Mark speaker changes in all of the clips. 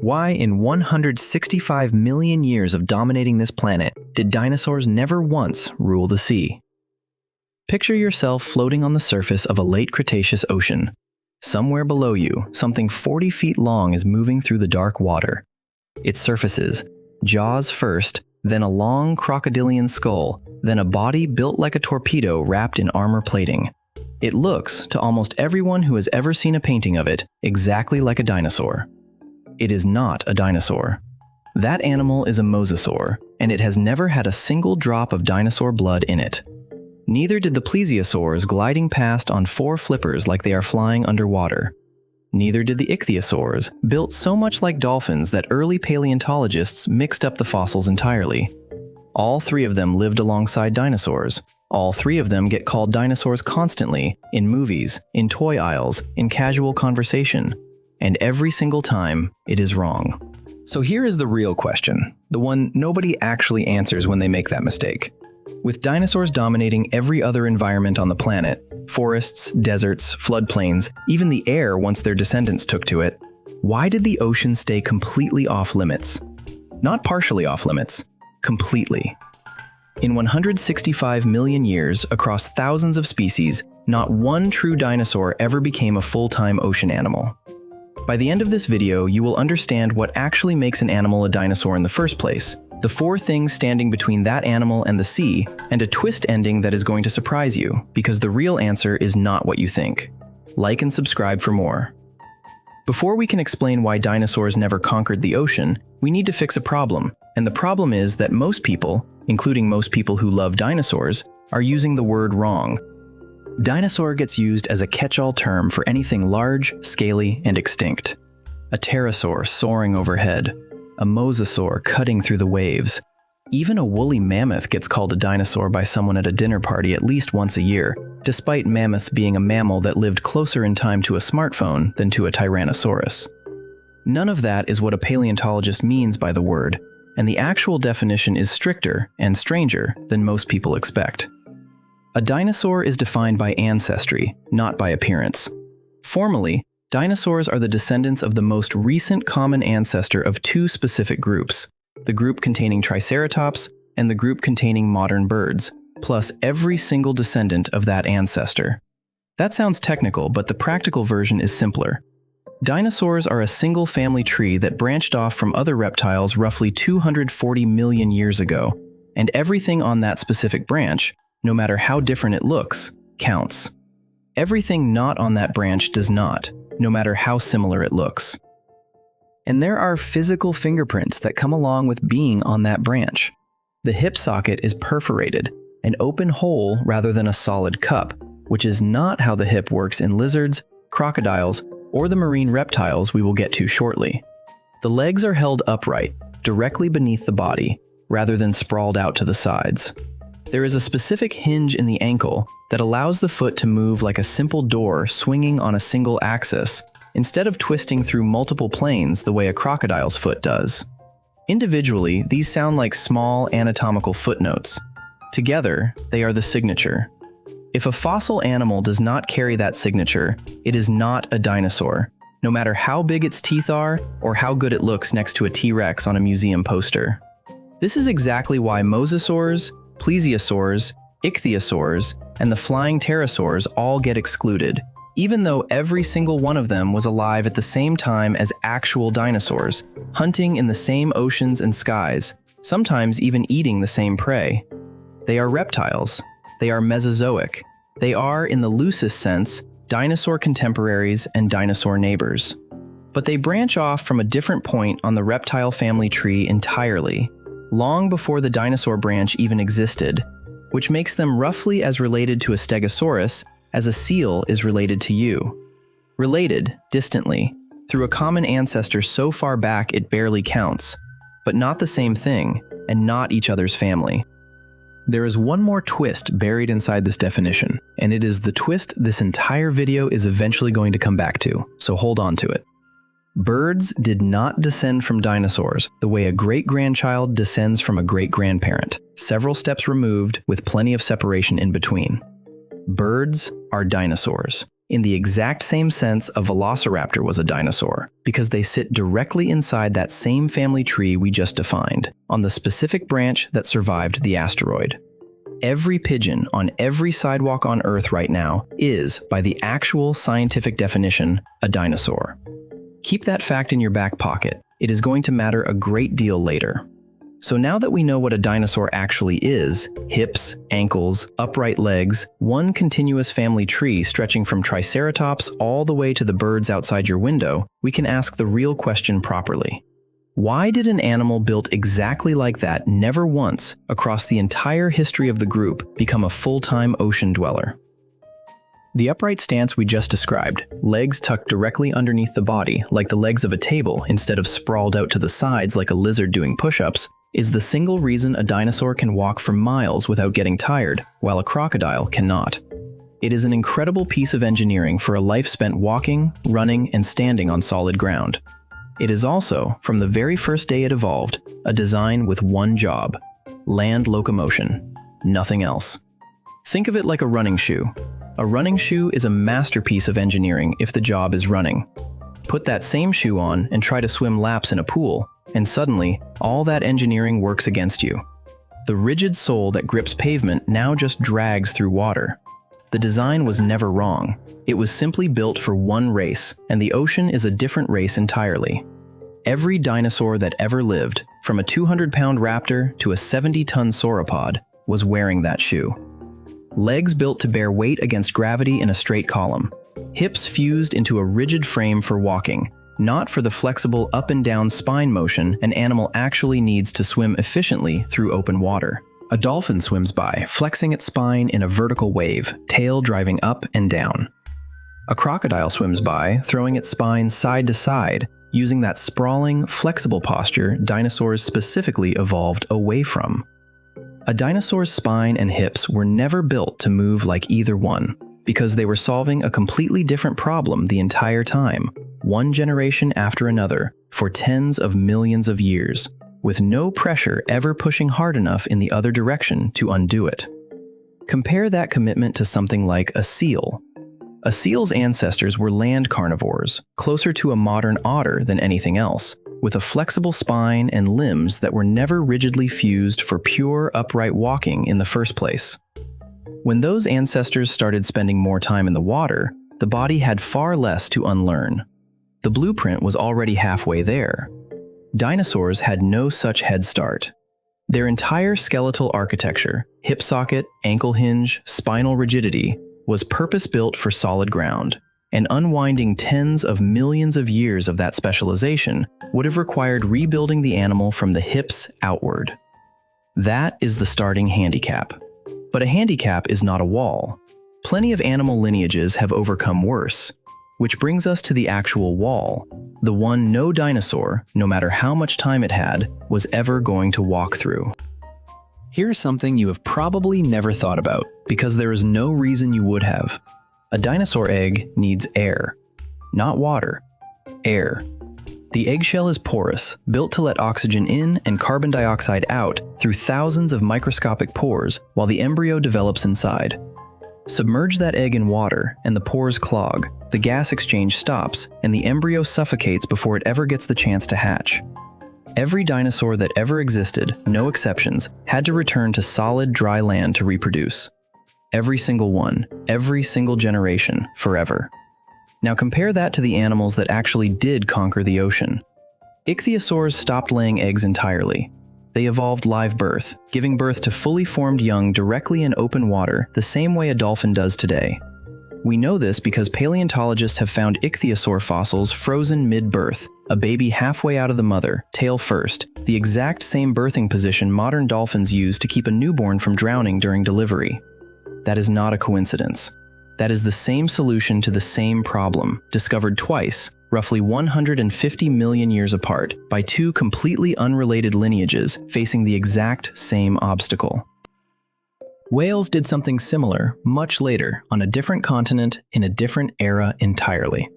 Speaker 1: Why, in 165 million years of dominating this planet, did dinosaurs never once rule the sea? Picture yourself floating on the surface of a late Cretaceous ocean. Somewhere below you, something 40 feet long is moving through the dark water. It surfaces, jaws first, then a long crocodilian skull, then a body built like a torpedo wrapped in armor plating. It looks, to almost everyone who has ever seen a painting of it, exactly like a dinosaur. It is not a dinosaur. That animal is a mosasaur, and it has never had a single drop of dinosaur blood in it. Neither did the Plesiosaurs gliding past on 4 flippers like they are flying underwater. Neither did the Ichthyosaurs, built so much like dolphins that early paleontologists mixed up the fossils entirely. All 3 of them lived alongside dinosaurs. All 3 of them get called dinosaurs constantly, in movies, in toy aisles, in casual conversation. And every single time, it is wrong. So here is the real question, the one nobody actually answers when they make that mistake. With dinosaurs dominating every other environment on the planet, forests, deserts, floodplains, even the air once their descendants took to it, why did the ocean stay completely off limits? Not partially off limits, completely. In 165 million years, across thousands of species, not one true dinosaur ever became a full-time ocean animal. By the end of this video, you will understand what actually makes an animal a dinosaur in the first place, the 4 things standing between that animal and the sea, and a twist ending that is going to surprise you, because the real answer is not what you think. Like and subscribe for more. Before we can explain why dinosaurs never conquered the ocean, we need to fix a problem, and the problem is that most people, including most people who love dinosaurs, are using the word wrong. Dinosaur gets used as a catch-all term for anything large, scaly, and extinct. A pterosaur soaring overhead, a mosasaur cutting through the waves. Even a woolly mammoth gets called a dinosaur by someone at a dinner party at least once a year, despite mammoths being a mammal that lived closer in time to a smartphone than to a tyrannosaurus. None of that is what a paleontologist means by the word, and the actual definition is stricter and stranger than most people expect. A dinosaur is defined by ancestry, not by appearance. Formally, dinosaurs are the descendants of the most recent common ancestor of 2 specific groups, the group containing Triceratops and the group containing modern birds, plus every single descendant of that ancestor. That sounds technical, but the practical version is simpler. Dinosaurs are a single family tree that branched off from other reptiles roughly 240 million years ago, and everything on that specific branch, no matter how different it looks, counts. Everything not on that branch does not, no matter how similar it looks. And there are physical fingerprints that come along with being on that branch. The hip socket is perforated, an open hole rather than a solid cup, which is not how the hip works in lizards, crocodiles, or the marine reptiles we will get to shortly. The legs are held upright, directly beneath the body, rather than sprawled out to the sides. There is a specific hinge in the ankle that allows the foot to move like a simple door swinging on a single axis, instead of twisting through multiple planes the way a crocodile's foot does. Individually, these sound like small anatomical footnotes. Together, they are the signature. If a fossil animal does not carry that signature, it is not a dinosaur, no matter how big its teeth are or how good it looks next to a T-Rex on a museum poster. This is exactly why Mosasaurs, Plesiosaurs, Ichthyosaurs, and the flying pterosaurs all get excluded, even though every single one of them was alive at the same time as actual dinosaurs, hunting in the same oceans and skies, sometimes even eating the same prey. They are reptiles. They are Mesozoic. They are, in the loosest sense, dinosaur contemporaries and dinosaur neighbors. But they branch off from a different point on the reptile family tree entirely, long before the dinosaur branch even existed, which makes them roughly as related to a Stegosaurus as a seal is related to you. Related, distantly, through a common ancestor so far back it barely counts, but not the same thing, and not each other's family. There is one more twist buried inside this definition, and it is the twist this entire video is eventually going to come back to, so hold on to it. Birds did not descend from dinosaurs the way a great-grandchild descends from a great-grandparent, several steps removed with plenty of separation in between. Birds are dinosaurs. In the exact same sense, a velociraptor was a dinosaur, because they sit directly inside that same family tree we just defined, on the specific branch that survived the asteroid. Every pigeon on every sidewalk on Earth right now is, by the actual scientific definition, a dinosaur. Keep that fact in your back pocket. It is going to matter a great deal later. So now that we know what a dinosaur actually is, hips, ankles, upright legs, one continuous family tree stretching from Triceratops all the way to the birds outside your window, we can ask the real question properly. Why did an animal built exactly like that never once, across the entire history of the group, become a full-time ocean dweller? The upright stance we just described, legs tucked directly underneath the body like the legs of a table instead of sprawled out to the sides like a lizard doing push-ups, is the single reason a dinosaur can walk for miles without getting tired, while a crocodile cannot. It is an incredible piece of engineering for a life spent walking, running, and standing on solid ground. It is also, from the very first day it evolved, a design with one job: land locomotion. Nothing else. Think of it like a running shoe. A running shoe is a masterpiece of engineering if the job is running. Put that same shoe on and try to swim laps in a pool, and suddenly, all that engineering works against you. The rigid sole that grips pavement now just drags through water. The design was never wrong. It was simply built for one race, and the ocean is a different race entirely. Every dinosaur that ever lived, from a 200-pound raptor to a 70-ton sauropod, was wearing that shoe. Legs built to bear weight against gravity in a straight column. Hips fused into a rigid frame for walking, not for the flexible up and down spine motion an animal actually needs to swim efficiently through open water. A dolphin swims by, flexing its spine in a vertical wave, tail driving up and down. A crocodile swims by, throwing its spine side to side, using that sprawling, flexible posture dinosaurs specifically evolved away from. A dinosaur's spine and hips were never built to move like either one, because they were solving a completely different problem the entire time, one generation after another, for tens of millions of years, with no pressure ever pushing hard enough in the other direction to undo it. Compare that commitment to something like a seal. A seal's ancestors were land carnivores, closer to a modern otter than anything else, with a flexible spine and limbs that were never rigidly fused for pure upright walking in the first place. When those ancestors started spending more time in the water, the body had far less to unlearn. The blueprint was already halfway there. Dinosaurs had no such head start. Their entire skeletal architecture, hip socket, ankle hinge, spinal rigidity, was purpose-built for solid ground, and unwinding tens of millions of years of that specialization would have required rebuilding the animal from the hips outward. That is the starting handicap. But a handicap is not a wall. Plenty of animal lineages have overcome worse, which brings us to the actual wall, the one no dinosaur, no matter how much time it had, was ever going to walk through. Here's something you have probably never thought about, because there is no reason you would have. A dinosaur egg needs air. Not water. Air. The eggshell is porous, built to let oxygen in and carbon dioxide out through thousands of microscopic pores while the embryo develops inside. Submerge that egg in water, and the pores clog, the gas exchange stops, and the embryo suffocates before it ever gets the chance to hatch. Every dinosaur that ever existed, no exceptions, had to return to solid, dry land to reproduce. Every single one, every single generation, forever. Now compare that to the animals that actually did conquer the ocean. Ichthyosaurs stopped laying eggs entirely. They evolved live birth, giving birth to fully formed young directly in open water the same way a dolphin does today. We know this because paleontologists have found ichthyosaur fossils frozen mid-birth, a baby halfway out of the mother, tail first, the exact same birthing position modern dolphins use to keep a newborn from drowning during delivery. That is not a coincidence. That is the same solution to the same problem, discovered twice, roughly 150 million years apart, by two completely unrelated lineages facing the exact same obstacle. Whales did something similar much later on a different continent in a different era entirely.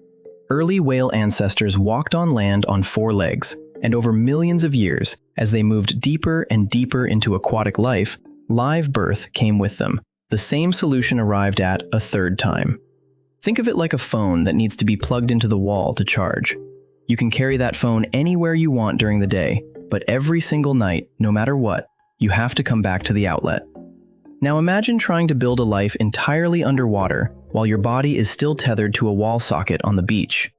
Speaker 1: Early whale ancestors walked on land on four legs, and over millions of years, as they moved deeper and deeper into aquatic life, live birth came with them. The same solution arrived at a third time. Think of it like a phone that needs to be plugged into the wall to charge. You can carry that phone anywhere you want during the day, but every single night, no matter what, you have to come back to the outlet. Now imagine trying to build a life entirely underwater while your body is still tethered to a wall socket on the beach.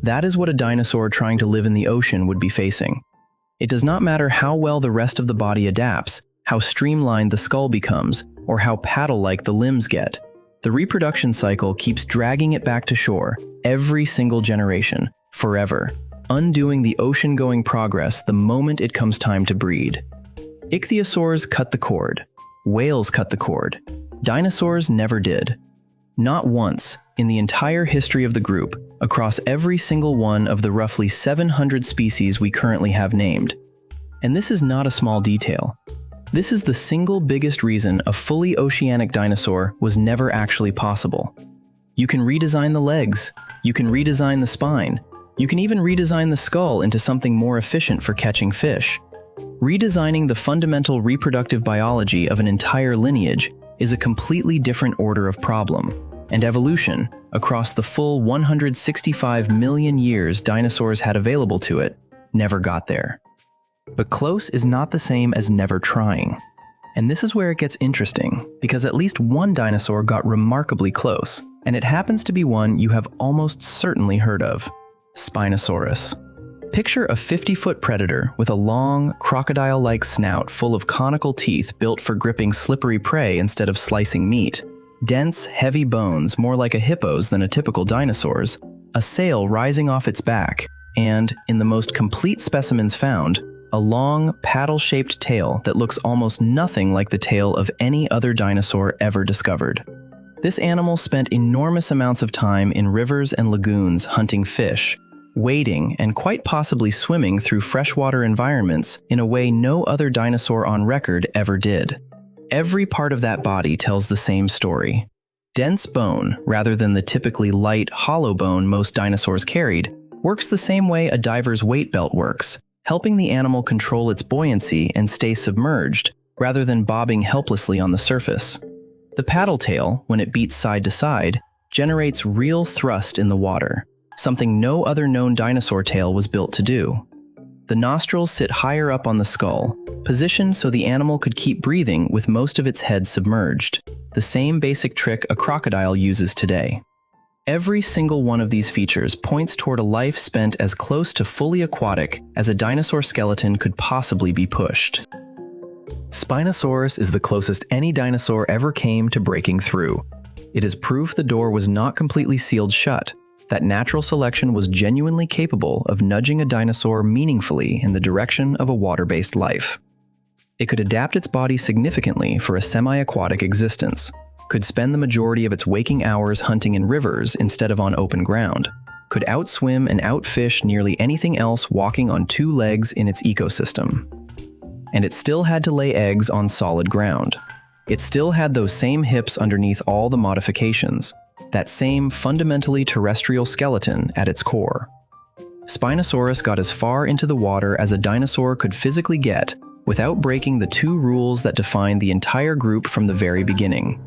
Speaker 1: That is what a dinosaur trying to live in the ocean would be facing. It does not matter how well the rest of the body adapts, how streamlined the skull becomes, or how paddle-like the limbs get. The reproduction cycle keeps dragging it back to shore every single generation, forever, undoing the ocean-going progress the moment it comes time to breed. Ichthyosaurs cut the cord. Whales cut the cord. Dinosaurs never did. Not once, in the entire history of the group, across every single one of the roughly 700 species we currently have named. And this is not a small detail. This is the single biggest reason a fully oceanic dinosaur was never actually possible. You can redesign the legs, you can redesign the spine, you can even redesign the skull into something more efficient for catching fish. Redesigning the fundamental reproductive biology of an entire lineage is a completely different order of problem, and evolution, across the full 165 million years dinosaurs had available to it, never got there. But close is not the same as never trying. And this is where it gets interesting, because at least one dinosaur got remarkably close, and it happens to be one you have almost certainly heard of: Spinosaurus. Picture a 50-foot predator with a long, crocodile-like snout full of conical teeth built for gripping slippery prey instead of slicing meat. Dense, heavy bones, more like a hippo's than a typical dinosaur's, a sail rising off its back, and, in the most complete specimens found, a long, paddle-shaped tail that looks almost nothing like the tail of any other dinosaur ever discovered. This animal spent enormous amounts of time in rivers and lagoons hunting fish, wading and quite possibly swimming through freshwater environments in a way no other dinosaur on record ever did. Every part of that body tells the same story. Dense bone, rather than the typically light, hollow bone most dinosaurs carried, works the same way a diver's weight belt works, helping the animal control its buoyancy and stay submerged, rather than bobbing helplessly on the surface. The paddle tail, when it beats side to side, generates real thrust in the water, something no other known dinosaur tail was built to do. The nostrils sit higher up on the skull, positioned so the animal could keep breathing with most of its head submerged, the same basic trick a crocodile uses today. Every single one of these features points toward a life spent as close to fully aquatic as a dinosaur skeleton could possibly be pushed. Spinosaurus is the closest any dinosaur ever came to breaking through. It is proof the door was not completely sealed shut, that natural selection was genuinely capable of nudging a dinosaur meaningfully in the direction of a water-based life. It could adapt its body significantly for a semi-aquatic existence, could spend the majority of its waking hours hunting in rivers instead of on open ground, could outswim and outfish nearly anything else walking on two legs in its ecosystem. And it still had to lay eggs on solid ground. It still had those same hips underneath all the modifications, that same fundamentally terrestrial skeleton at its core. Spinosaurus got as far into the water as a dinosaur could physically get without breaking the two rules that defined the entire group from the very beginning.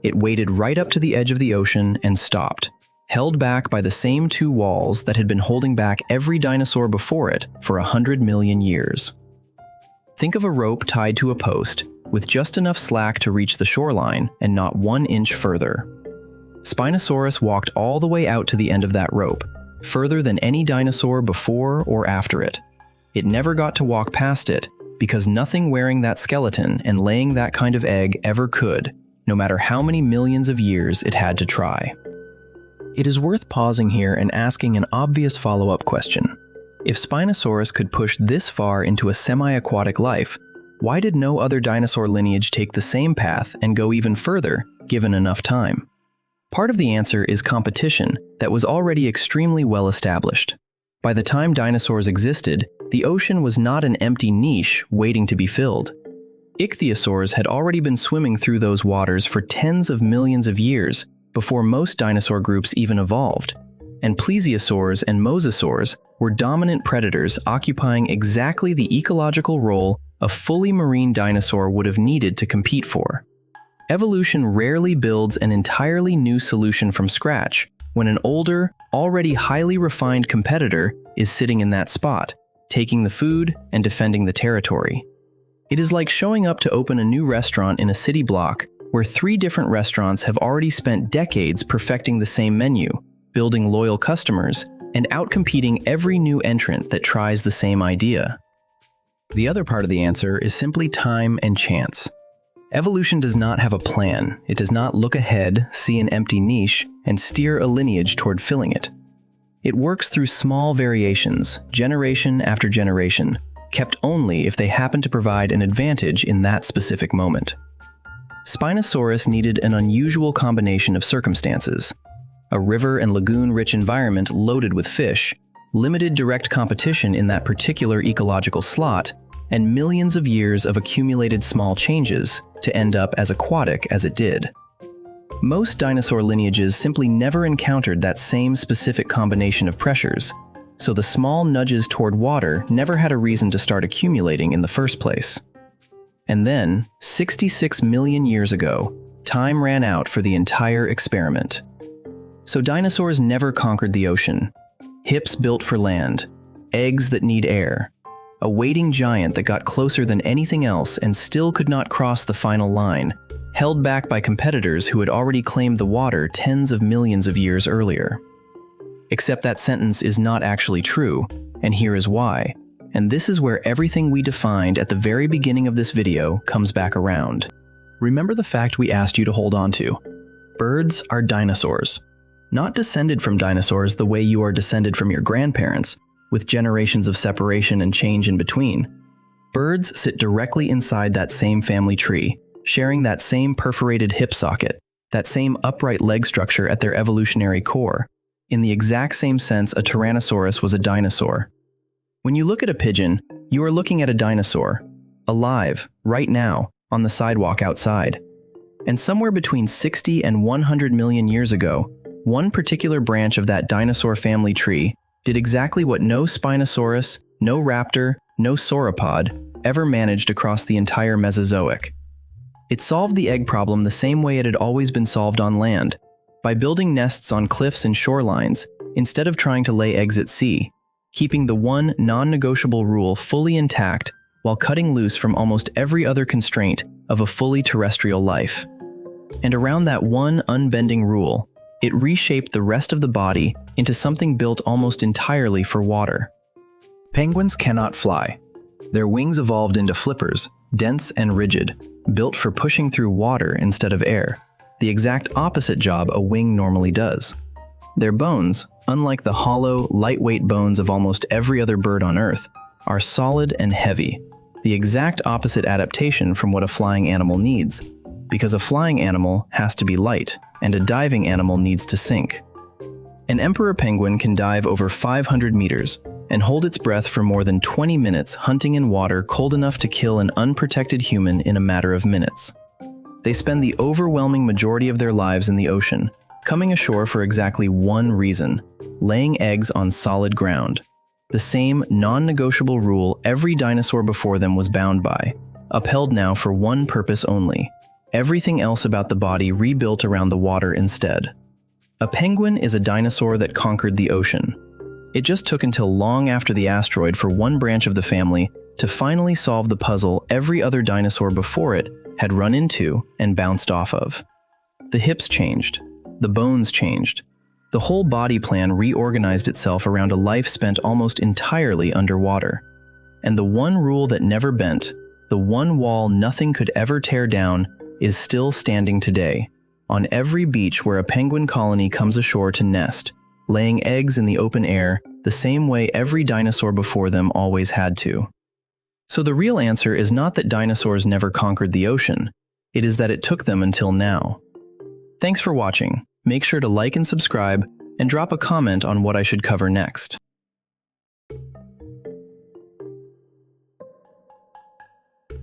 Speaker 1: It waded right up to the edge of the ocean and stopped, held back by the same two walls that had been holding back every dinosaur before it for 100 million years. Think of a rope tied to a post, with just enough slack to reach the shoreline and not 1 inch further. Spinosaurus walked all the way out to the end of that rope, further than any dinosaur before or after it. It never got to walk past it, because nothing wearing that skeleton and laying that kind of egg ever could, no matter how many millions of years it had to try. It is worth pausing here and asking an obvious follow-up question. If Spinosaurus could push this far into a semi-aquatic life, why did no other dinosaur lineage take the same path and go even further, given enough time? Part of the answer is competition that was already extremely well established. By the time dinosaurs existed, the ocean was not an empty niche waiting to be filled. Ichthyosaurs had already been swimming through those waters for tens of millions of years before most dinosaur groups even evolved, and Plesiosaurs and Mosasaurs were dominant predators occupying exactly the ecological role a fully marine dinosaur would have needed to compete for. Evolution rarely builds an entirely new solution from scratch when an older, already highly refined competitor is sitting in that spot, taking the food and defending the territory. It is like showing up to open a new restaurant in a city block where 3 different restaurants have already spent decades perfecting the same menu, building loyal customers, and outcompeting every new entrant that tries the same idea. The other part of the answer is simply time and chance. Evolution does not have a plan. It does not look ahead, see an empty niche, and steer a lineage toward filling it. It works through small variations, generation after generation, kept only if they happen to provide an advantage in that specific moment. Spinosaurus needed an unusual combination of circumstances: a river and lagoon-rich environment loaded with fish, limited direct competition in that particular ecological slot, and millions of years of accumulated small changes to end up as aquatic as it did. Most dinosaur lineages simply never encountered that same specific combination of pressures, so the small nudges toward water never had a reason to start accumulating in the first place. And then, 66 million years ago, time ran out for the entire experiment. So dinosaurs never conquered the ocean. Hips built for land, eggs that need air, a waiting giant that got closer than anything else and still could not cross the final line, held back by competitors who had already claimed the water tens of millions of years earlier. Except that sentence is not actually true, and here is why. And this is where everything we defined at the very beginning of this video comes back around. Remember the fact we asked you to hold on to. Birds are dinosaurs. Not descended from dinosaurs the way you are descended from your grandparents, with generations of separation and change in between. Birds sit directly inside that same family tree, sharing that same perforated hip socket, that same upright leg structure at their evolutionary core. In the exact same sense, a Tyrannosaurus was a dinosaur. When you look at a pigeon, you are looking at a dinosaur, alive, right now, on the sidewalk outside. And somewhere between 60 and 100 million years ago, one particular branch of that dinosaur family tree did exactly what no Spinosaurus, no raptor, no sauropod ever managed across the entire Mesozoic. It solved the egg problem the same way it had always been solved on land, by building nests on cliffs and shorelines instead of trying to lay eggs at sea, keeping the one non-negotiable rule fully intact while cutting loose from almost every other constraint of a fully terrestrial life. And around that one unbending rule, it reshaped the rest of the body into something built almost entirely for water. Penguins cannot fly. Their wings evolved into flippers, dense and rigid, built for pushing through water instead of air, the exact opposite job a wing normally does. Their bones, unlike the hollow, lightweight bones of almost every other bird on Earth, are solid and heavy, the exact opposite adaptation from what a flying animal needs, because a flying animal has to be light, and a diving animal needs to sink. An emperor penguin can dive over 500 meters and hold its breath for more than 20 minutes hunting in water cold enough to kill an unprotected human in a matter of minutes. They spend the overwhelming majority of their lives in the ocean, coming ashore for exactly one reason: laying eggs on solid ground. The same non-negotiable rule every dinosaur before them was bound by, upheld now for one purpose only: everything else about the body rebuilt around the water instead. A penguin is a dinosaur that conquered the ocean. It just took until long after the asteroid for one branch of the family to finally solve the puzzle every other dinosaur before it had run into and bounced off of. The hips changed. The bones changed. The whole body plan reorganized itself around a life spent almost entirely underwater. And the one rule that never bent, the one wall nothing could ever tear down, is still standing today, on every beach where a penguin colony comes ashore to nest, laying eggs in the open air the same way every dinosaur before them always had to. So the real answer is not that dinosaurs never conquered the ocean, it is that it took them until now. Thanks for watching. Make sure to like and subscribe, and drop a comment on what I should cover next.